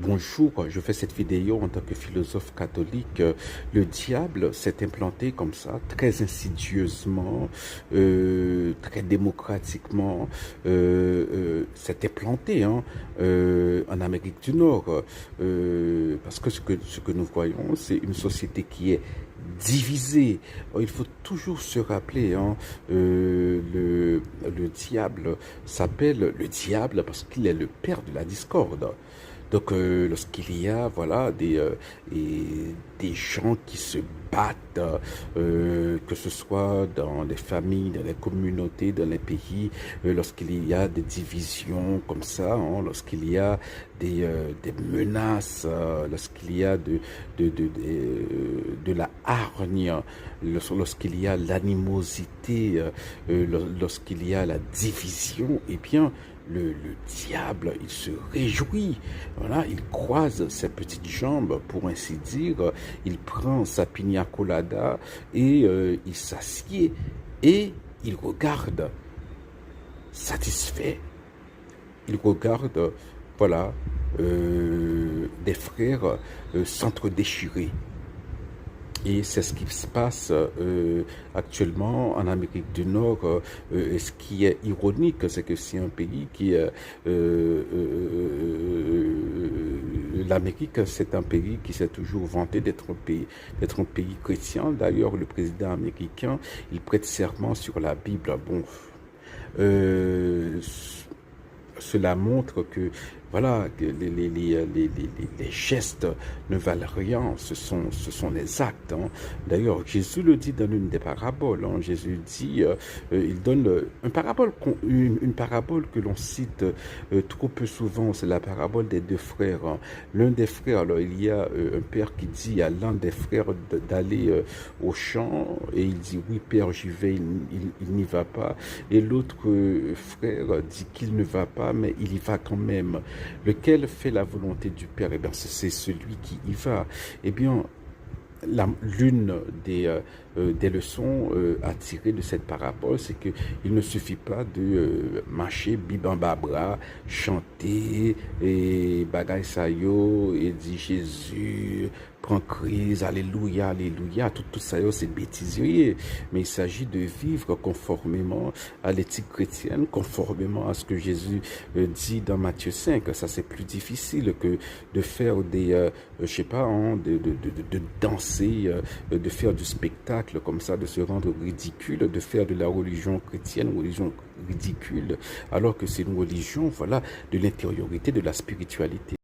Bonjour, je fais cette vidéo en tant que philosophe catholique. Le diable s'est implanté comme ça, très insidieusement, très démocratiquement, s'est implanté en Amérique du Nord. Parce que ce que nous voyons, c'est une société qui est divisée. Il faut toujours se rappeler, le diable s'appelle le diable parce qu'il est le père de la discorde. Donc, lorsqu'il y a, voilà, des gens qui se battent, que ce soit dans les familles, dans les communautés, dans les pays, lorsqu'il y a des divisions comme ça, lorsqu'il y a des menaces, lorsqu'il y a de la hargne, lorsqu'il y a l'animosité, lorsqu'il y a la division, eh bien, le diable, il se réjouit, voilà, il croise ses petites jambes, pour ainsi dire, il prend sa pina colada et il s'assied et il regarde, satisfait, il regarde, voilà, des frères s'entre-déchirer. Et c'est ce qui se passe actuellement en Amérique du Nord. Et ce qui est ironique, c'est que c'est un pays qui est... l'Amérique, c'est un pays qui s'est toujours vanté d'être un pays chrétien. D'ailleurs, le président américain, il prête serment sur la Bible. Bon, euh, cela montre que voilà, que les gestes ne valent rien, ce sont les actes. D'ailleurs, Jésus le dit dans une des paraboles. Jésus dit, il donne une parabole que l'on cite trop peu souvent, c'est la parabole des deux frères. L'un des frères, alors il y a un père qui dit à l'un des frères d'aller au champ, et il dit, oui père, j'y vais, il n'y va pas. Et l'autre frère dit qu'il ne va pas, mais il y va quand même. Lequel fait la volonté du Père? Eh bien, c'est celui qui y va. Eh bien, l'une des leçons à tirer de cette parabole, c'est qu'il ne suffit pas de marcher bibambabra, chanter et bagay sayo et dire Jésus prend crise, alléluia, alléluia, tout ça c'est bêtisier, mais il s'agit de vivre conformément à l'éthique chrétienne, conformément à ce que Jésus dit dans Matthieu 5. Ça c'est plus difficile que de faire je sais pas, de danser, de faire du spectacle comme ça, de se rendre ridicule, de faire de la religion chrétienne, religion ridicule, alors que c'est une religion, voilà, de l'intériorité, de la spiritualité.